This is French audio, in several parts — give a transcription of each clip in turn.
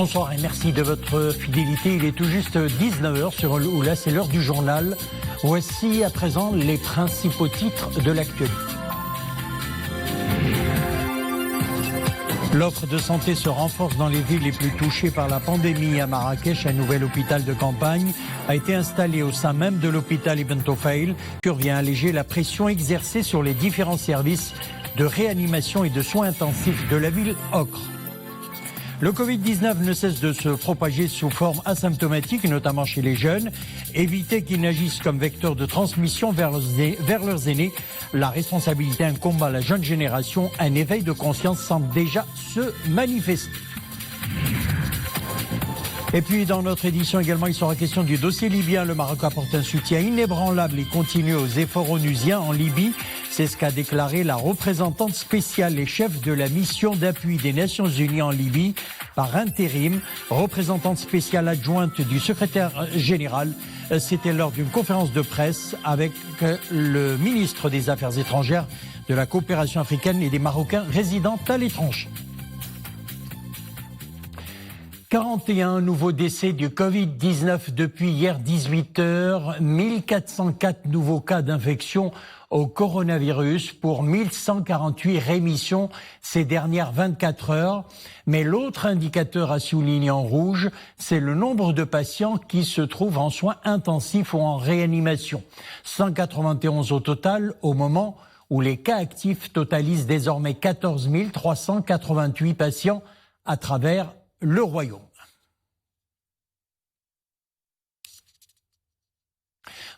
Bonsoir et merci de votre fidélité. Il est tout juste 19h sur Oula, c'est l'heure du journal. Voici à présent les principaux titres de l'actualité. L'offre de santé se renforce dans les villes les plus touchées par la pandémie. À Marrakech, un nouvel hôpital de campagne a été installé au sein même de l'hôpital Ibn Tufayl, qui vient alléger la pression exercée sur les différents services de réanimation et de soins intensifs de la ville Ocre. Le Covid-19 ne cesse de se propager sous forme asymptomatique, notamment chez les jeunes. Éviter qu'ils n'agissent comme vecteurs de transmission vers leurs aînés. La responsabilité incombe à la jeune génération. Un éveil de conscience semble déjà se manifester. Et puis dans notre édition également, il sera question du dossier libyen. Le Maroc apporte un soutien inébranlable et continue aux efforts onusiens en Libye. C'est ce qu'a déclaré la représentante spéciale et chef de la mission d'appui des Nations Unies en Libye par intérim, représentante spéciale adjointe du secrétaire général. C'était lors d'une conférence de presse avec le ministre des Affaires étrangères, de la coopération africaine et des Marocains résidant à l'étranger. 41 nouveaux décès du Covid-19 depuis hier 18h, 1404 nouveaux cas d'infection au coronavirus pour 1148 rémissions ces dernières 24 heures. Mais l'autre indicateur à souligner en rouge, c'est le nombre de patients qui se trouvent en soins intensifs ou en réanimation. 191 au total au moment où les cas actifs totalisent désormais 14 388 patients à travers le royaume.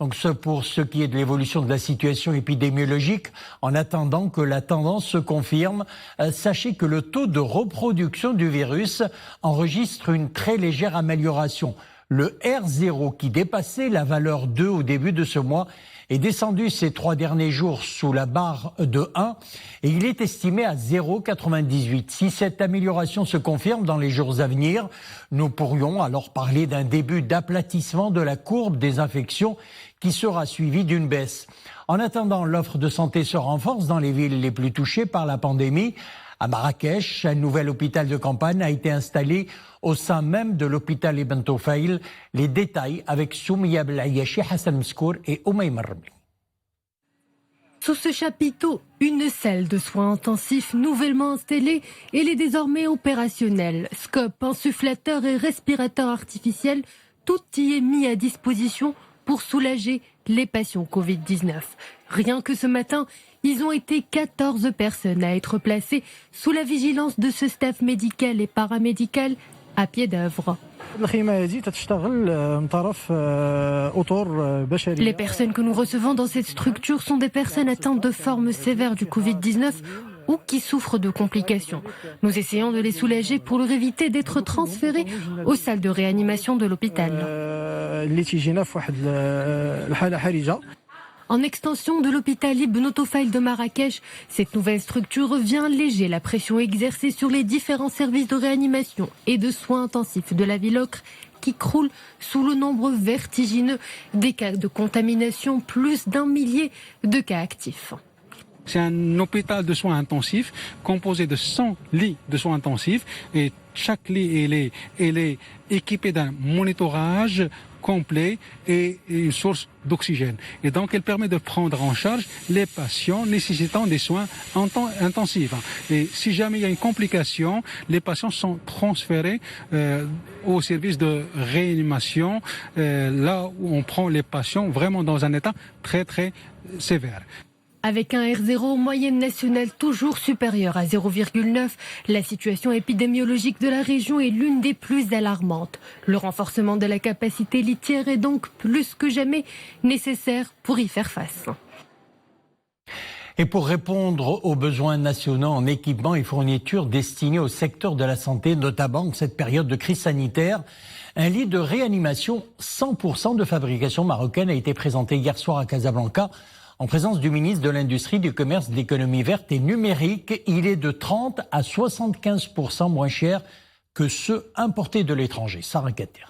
Donc pour ce qui est de l'évolution de la situation épidémiologique, en attendant que la tendance se confirme, sachez que le taux de reproduction du virus enregistre une très légère amélioration. Le R0 qui dépassait la valeur 2 au début de ce mois est descendu ces 3 derniers jours sous la barre de 1 et il est estimé à 0,98. Si cette amélioration se confirme dans les jours à venir, nous pourrions alors parler d'un début d'aplatissement de la courbe des infections qui sera suivie d'une baisse. En attendant, l'offre de santé se renforce dans les villes les plus touchées par la pandémie. À Marrakech, un nouvel hôpital de campagne a été installé au sein même de l'hôpital Ibn Tufayl. Les détails avec Soumia Belayachi, Hassan Mskour et Oumaïm Rabli. Sous ce chapiteau, une salle de soins intensifs nouvellement installée, elle est désormais opérationnelle. Scope, insufflateur et respirateur artificiel, tout y est mis à disposition pour soulager les patients Covid-19. Rien que ce matin, ils ont été 14 personnes à être placées sous la vigilance de ce staff médical et paramédical à pied d'œuvre. Les personnes que nous recevons dans cette structure sont des personnes atteintes de formes sévères du Covid-19 ou qui souffrent de complications. Nous essayons de les soulager pour leur éviter d'être transférés aux salles de réanimation de l'hôpital. En extension de l'hôpital Ibn Tufayl de Marrakech, cette nouvelle structure vient alléger la pression exercée sur les différents services de réanimation et de soins intensifs de la ville Ocre qui croule sous le nombre vertigineux des cas de contamination, plus d'1 millier de cas actifs. C'est un hôpital de soins intensifs composé de 100 lits de soins intensifs et chaque lit est équipé d'un monitorage complet et une source d'oxygène. Et donc, elle permet de prendre en charge les patients nécessitant des soins intensifs. Et si jamais il y a une complication, les patients sont transférés au service de réanimation, là où on prend les patients vraiment dans un état très, très sévère. Avec un R0 moyenne nationale toujours supérieure à 0,9, la situation épidémiologique de la région est l'une des plus alarmantes. Le renforcement de la capacité litière est donc plus que jamais nécessaire pour y faire face. Et pour répondre aux besoins nationaux en équipements et fournitures destinés au secteur de la santé, notamment en cette période de crise sanitaire, un lit de réanimation 100% de fabrication marocaine a été présenté hier soir à Casablanca en présence du ministre de l'Industrie, du Commerce, de l'Économie verte et numérique. Il est de 30 à 75% moins cher que ceux importés de l'étranger. Sarah Kater.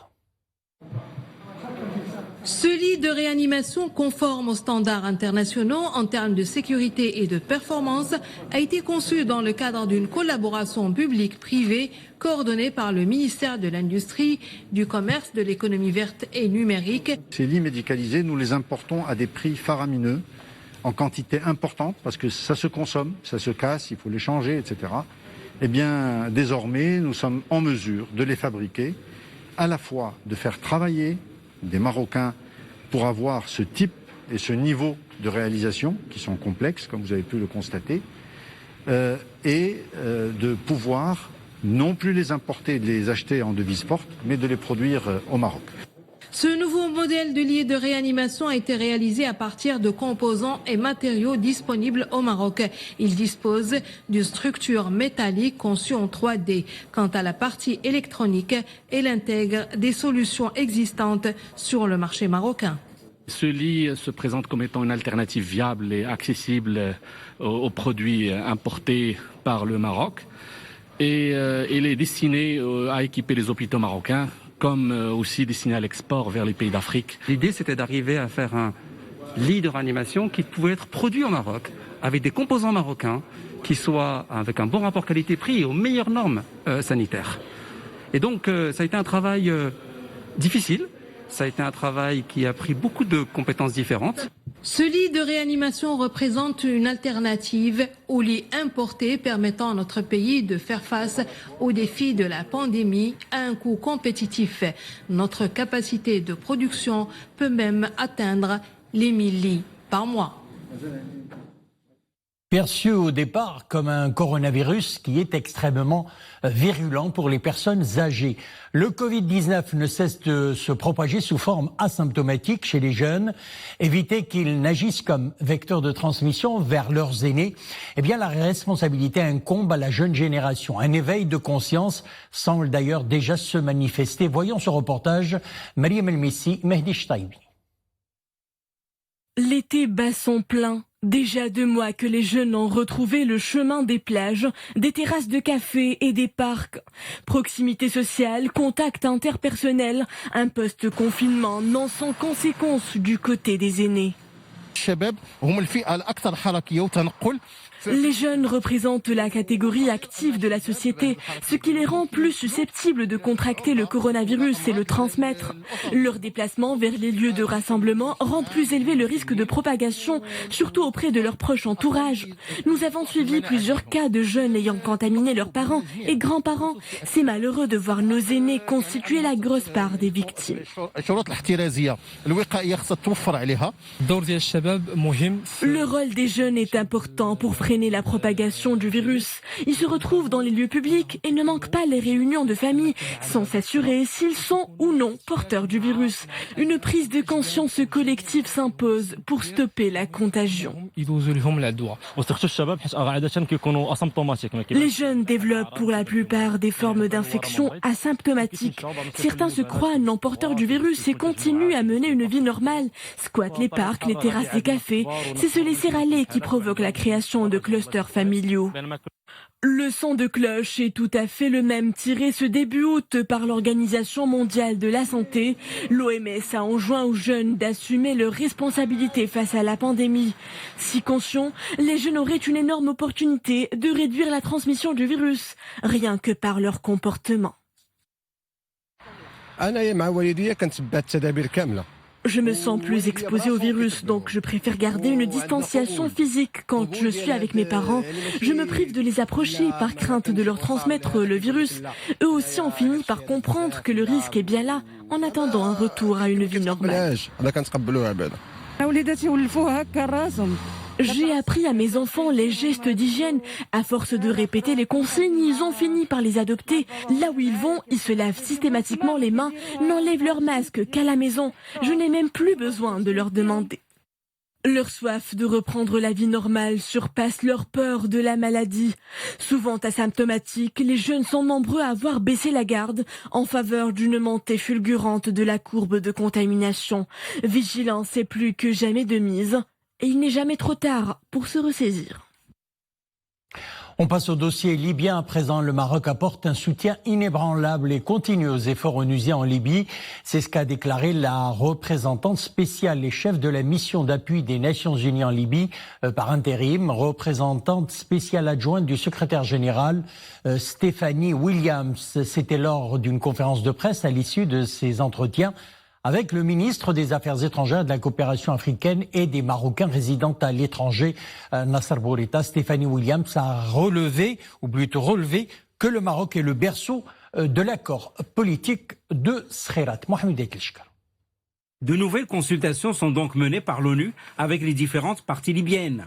Ce lit de réanimation conforme aux standards internationaux en termes de sécurité et de performance a été conçu dans le cadre d'une collaboration publique-privée coordonnée par le ministère de l'Industrie, du Commerce, de l'Économie verte et numérique. Ces lits médicalisés, nous les importons à des prix faramineux, en quantité importante, parce que ça se consomme, ça se casse, il faut les changer, etc. Eh bien, désormais, nous sommes en mesure de les fabriquer, à la fois de faire travailler des Marocains pour avoir ce type et ce niveau de réalisation, qui sont complexes, comme vous avez pu le constater, et de pouvoir non plus les importer, de les acheter en devise forte, mais de les produire au Maroc. Ce nouveau modèle de lit de réanimation a été réalisé à partir de composants et matériaux disponibles au Maroc. Il dispose d'une structure métallique conçue en 3D. Quant à la partie électronique, elle intègre des solutions existantes sur le marché marocain. Ce lit se présente comme étant une alternative viable et accessible aux produits importés par le Maroc. Et il est destiné à équiper les hôpitaux marocains, comme aussi destiné à l'export vers les pays d'Afrique. L'idée, c'était d'arriver à faire un lit de réanimation qui pouvait être produit au Maroc, avec des composants marocains, qui soient avec un bon rapport qualité-prix et aux meilleures normes sanitaires. Et donc, ça a été un travail difficile, ça a été un travail qui a pris beaucoup de compétences différentes. Ce lit de réanimation représente une alternative au lit importé permettant à notre pays de faire face aux défis de la pandémie à un coût compétitif. Notre capacité de production peut même atteindre les 1000 lits par mois. Perçu au départ comme un coronavirus qui est extrêmement virulent pour les personnes âgées. Le Covid-19 ne cesse de se propager sous forme asymptomatique chez les jeunes. Éviter qu'ils n'agissent comme vecteurs de transmission vers leurs aînés, eh bien la responsabilité incombe à la jeune génération. Un éveil de conscience semble d'ailleurs déjà se manifester. Voyons ce reportage. Mariam El-Messi, Mehdi Shtaibi. L'été bat son plein. Déjà 2 mois que les jeunes ont retrouvé le chemin des plages, des terrasses de café et des parcs. Proximité sociale, contact interpersonnel, un post-confinement non sans conséquences du côté des aînés. Les jeunes représentent la catégorie active de la société, ce qui les rend plus susceptibles de contracter le coronavirus et le transmettre. Leur déplacement vers les lieux de rassemblement rend plus élevé le risque de propagation, surtout auprès de leur proche entourage. Nous avons suivi plusieurs cas de jeunes ayant contaminé leurs parents et grands-parents. C'est malheureux de voir nos aînés constituer la grosse part des victimes. Le rôle des jeunes est important pour freiner la propagation du virus. Ils se retrouvent dans les lieux publics et ne manquent pas les réunions de famille sans s'assurer s'ils sont ou non porteurs du virus. Une prise de conscience collective s'impose pour stopper la contagion. Les jeunes développent pour la plupart des formes d'infection asymptomatiques. Certains se croient non porteurs du virus et continuent à mener une vie normale, squattent les parcs, les terrasses des cafés. C'est se laisser aller qui provoque la création de clusters familiaux. Le son de cloche est tout à fait le même tiré ce début août par l'Organisation mondiale de la santé. L'OMS a enjoint aux jeunes d'assumer leurs responsabilités face à la pandémie. Si conscients, les jeunes auraient une énorme opportunité de réduire la transmission du virus, rien que par leur comportement. Je me sens plus exposée au virus, donc je préfère garder une distanciation physique quand je suis avec mes parents. Je me prive de les approcher par crainte de leur transmettre le virus. Eux aussi ont fini par comprendre que le risque est bien là, en attendant un retour à une vie normale. J'ai appris à mes enfants les gestes d'hygiène. À force de répéter les consignes, ils ont fini par les adopter. Là où ils vont, ils se lavent systématiquement les mains, n'enlèvent leur masque qu'à la maison. Je n'ai même plus besoin de leur demander. Leur soif de reprendre la vie normale surpasse leur peur de la maladie. Souvent asymptomatiques, les jeunes sont nombreux à avoir baissé la garde en faveur d'une montée fulgurante de la courbe de contamination. Vigilance est plus que jamais de mise. Et il n'est jamais trop tard pour se ressaisir. On passe au dossier libyen. À présent, le Maroc apporte un soutien inébranlable et continue aux efforts onusiens en Libye. C'est ce qu'a déclaré la représentante spéciale et chef de la mission d'appui des Nations Unies en Libye par intérim, représentante spéciale adjointe du secrétaire général Stéphanie Williams. C'était lors d'une conférence de presse à l'issue de ces entretiens avec le ministre des Affaires étrangères, de la coopération africaine et des Marocains résidant à l'étranger, Nasser Bourita. Stéphanie Williams a relevé que le Maroc est le berceau de l'accord politique de Skhirat. Mohamed Ekilchkar. De nouvelles consultations sont donc menées par l'ONU avec les différentes parties libyennes,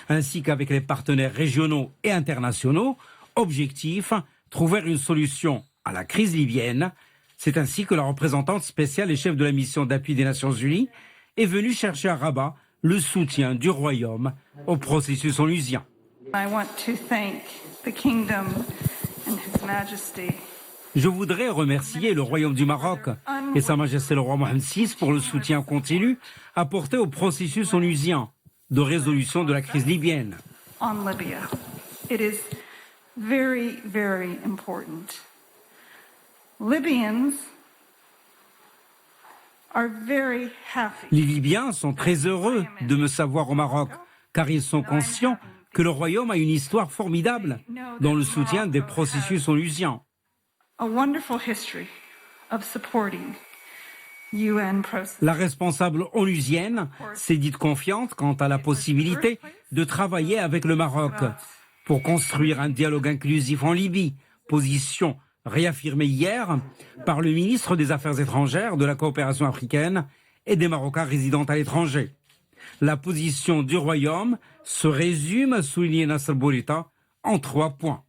ainsi qu'avec les partenaires régionaux et internationaux. Objectif, trouver une solution à la crise libyenne. C'est ainsi que la représentante spéciale et chef de la mission d'appui des Nations Unies est venue chercher à Rabat le soutien du Royaume au processus onusien. Je voudrais remercier le Royaume du Maroc et Sa Majesté le roi Mohammed VI pour le soutien continu apporté au processus onusien de résolution de la crise libyenne. Les Libyens sont très heureux de me savoir au Maroc, car ils sont conscients que le Royaume a une histoire formidable dans le soutien des processus onusiens. La responsable onusienne s'est dite confiante quant à la possibilité de travailler avec le Maroc pour construire un dialogue inclusif en Libye, position réaffirmée hier par le ministre des Affaires étrangères, de la coopération africaine et des Marocains résidant à l'étranger. La position du Royaume se résume, a souligné Nasser Bourita, en 3 points.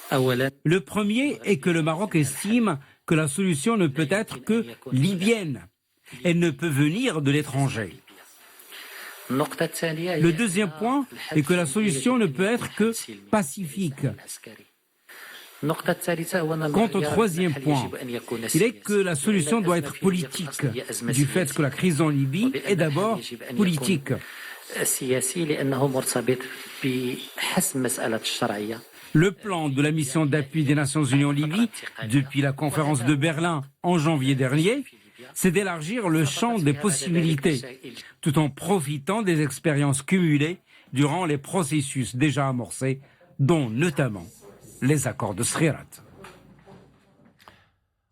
Le premier est que le Maroc estime que la solution ne peut être que libyenne. Elle ne peut venir de l'étranger. Le deuxième point est que la solution ne peut être que pacifique. Quant au troisième point, il est que la solution doit être politique, du fait que la crise en Libye est d'abord politique. Le plan de la mission d'appui des Nations Unies en Libye, depuis la conférence de Berlin en janvier dernier, c'est d'élargir le champ des possibilités, tout en profitant des expériences cumulées durant les processus déjà amorcés, dont notamment les accords de Skhirat.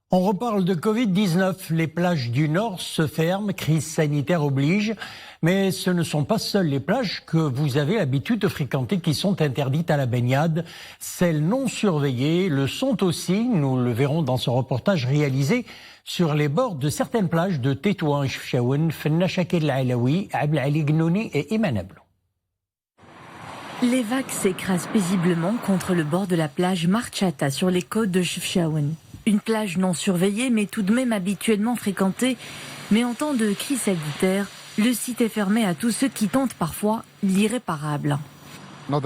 On reparle de Covid-19. Les plages du Nord se ferment, crise sanitaire oblige. Mais ce ne sont pas seules les plages que vous avez l'habitude de fréquenter qui sont interdites à la baignade. Celles non surveillées le sont aussi. Nous le verrons dans ce reportage réalisé sur les bords de certaines plages de Tétouan, Chefchaouen, Fenna Chakir Al-Alaoui, Abd Ali Gnouni et Iman Ablo. Les vagues s'écrasent paisiblement contre le bord de la plage Marchata sur les côtes de Chefchaouen. Une plage non surveillée mais tout de même habituellement fréquentée. Mais en temps de crise sanitaire, le site est fermé à tous ceux qui tentent parfois l'irréparable. La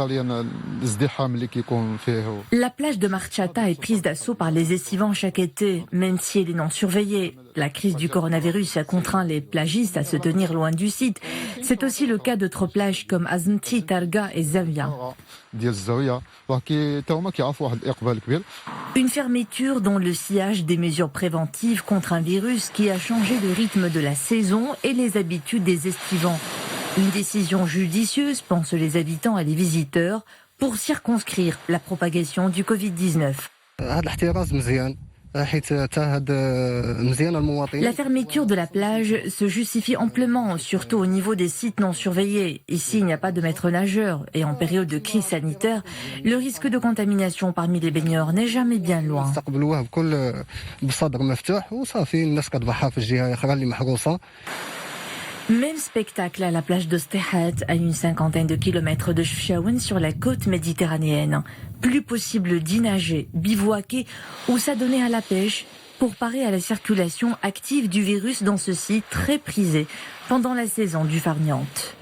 plage de Marchata est prise d'assaut par les estivants chaque été, même si elle est non surveillée. La crise du coronavirus a contraint les plagistes à se tenir loin du site. C'est aussi le cas d'autres plages comme Azmti, Targa et Zavia. Une fermeture dont le sillage des mesures préventives contre un virus qui a changé le rythme de la saison et les habitudes des estivants. Une décision judicieuse, pensent les habitants et les visiteurs, pour circonscrire la propagation du Covid-19. La fermeture de la plage se justifie amplement, surtout au niveau des sites non surveillés. Ici, il n'y a pas de maître nageur et en période de crise sanitaire, le risque de contamination parmi les baigneurs n'est jamais bien loin. Même spectacle à la plage de Stehat, à une 50aine de kilomètres de Chefchaouen sur la côte méditerranéenne. Plus possible d'y nager, bivouaquer ou s'adonner à la pêche pour parer à la circulation active du virus dans ce site très prisé pendant la saison du farniente.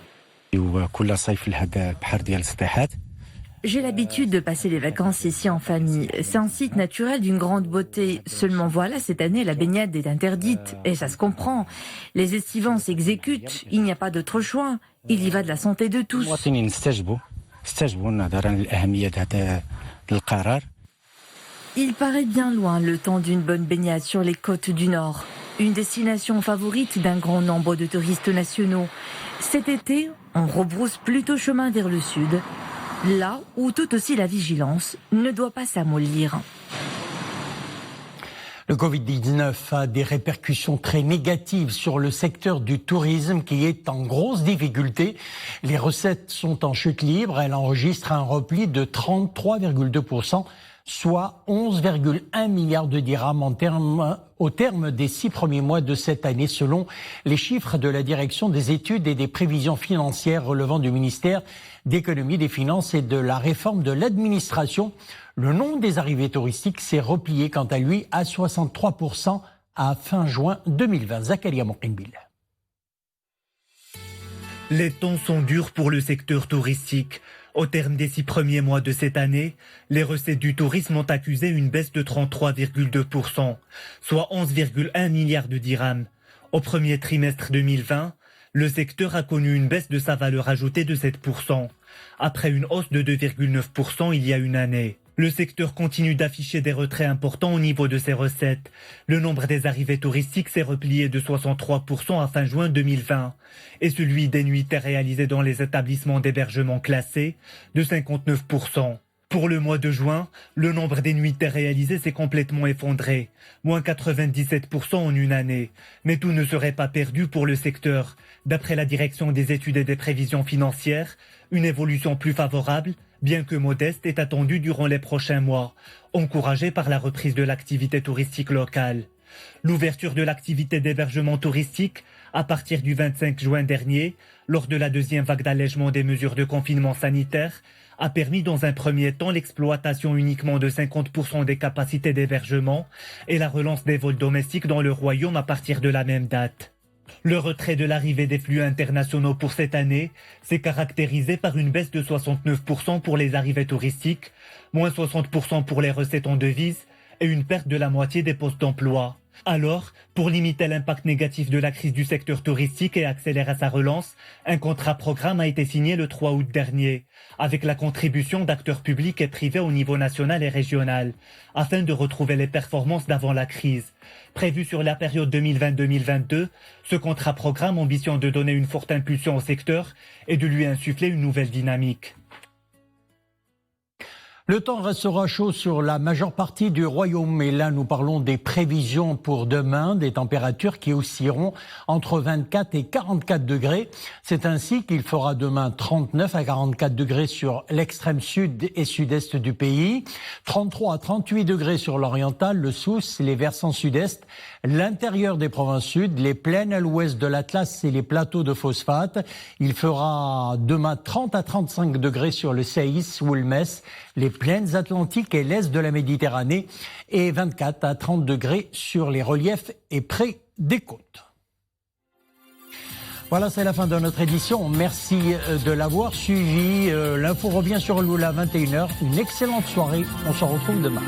J'ai l'habitude de passer les vacances ici en famille. C'est un site naturel d'une grande beauté. Seulement voilà, cette année, la baignade est interdite. Et ça se comprend. Les estivants s'exécutent. Il n'y a pas d'autre choix. Il y va de la santé de tous. Il paraît bien loin le temps d'une bonne baignade sur les côtes du Nord. Une destination favorite d'un grand nombre de touristes nationaux. Cet été, on rebrousse plutôt chemin vers le sud, là où tout aussi la vigilance ne doit pas s'amollir. Le Covid-19 a des répercussions très négatives sur le secteur du tourisme qui est en grosse difficulté. Les recettes sont en chute libre. Elle enregistre un repli de 33,2%, soit 11,1 milliards de dirhams au terme des 6 premiers mois de cette année, selon les chiffres de la Direction des études et des prévisions financières relevant du ministère d'économie, des finances et de la réforme de l'administration. Le nombre des arrivées touristiques s'est replié quant à lui à 63% à fin juin 2020. Zakaria Mokimbil. Les temps sont durs pour le secteur touristique. Au terme des 6 premiers mois de cette année, les recettes du tourisme ont accusé une baisse de 33,2%, soit 11,1 milliards de dirhams. Au premier trimestre 2020, le secteur a connu une baisse de sa valeur ajoutée de 7%, après une hausse de 2,9% il y a une année. Le secteur continue d'afficher des retraits importants au niveau de ses recettes. Le nombre des arrivées touristiques s'est replié de 63% à fin juin 2020 et celui des nuitées réalisées dans les établissements d'hébergement classés de 59%. Pour le mois de juin, le nombre des nuitées réalisées s'est complètement effondré, moins 97% en une année. Mais tout ne serait pas perdu pour le secteur. D'après la Direction des études et des prévisions financières, une évolution plus favorable, bien que modeste, est attendue durant les prochains mois, encouragée par la reprise de l'activité touristique locale. L'ouverture de l'activité d'hébergement touristique à partir du 25 juin dernier, lors de la deuxième vague d'allègement des mesures de confinement sanitaire, a permis dans un premier temps l'exploitation uniquement de 50% des capacités d'hébergement et la relance des vols domestiques dans le royaume à partir de la même date. Le retrait de l'arrivée des flux internationaux pour cette année s'est caractérisé par une baisse de 69% pour les arrivées touristiques, moins 60% pour les recettes en devises et une perte de la moitié des postes d'emploi. Alors, pour limiter l'impact négatif de la crise du secteur touristique et accélérer sa relance, un contrat-programme a été signé le 3 août dernier, avec la contribution d'acteurs publics et privés au niveau national et régional, afin de retrouver les performances d'avant la crise. Prévu sur la période 2020-2022, ce contrat-programme ambitionne de donner une forte impulsion au secteur et de lui insuffler une nouvelle dynamique. Le temps restera chaud sur la majeure partie du royaume, et là nous parlons des prévisions pour demain, des températures qui oscilleront entre 24 et 44 degrés. C'est ainsi qu'il fera demain 39 à 44 degrés sur l'extrême sud et sud-est du pays, 33 à 38 degrés sur l'oriental, le Souss, les versants sud-est, l'intérieur des provinces sud, les plaines à l'ouest de l'Atlas et les plateaux de phosphate. Il fera demain 30 à 35 degrés sur le Saïs ou le Metz, les plaines atlantiques et l'est de la Méditerranée, et 24 à 30 degrés sur les reliefs et près des côtes. Voilà, c'est la fin de notre édition. Merci de l'avoir suivi. L'info revient sur Loula à 21h. Une excellente soirée. On se retrouve demain.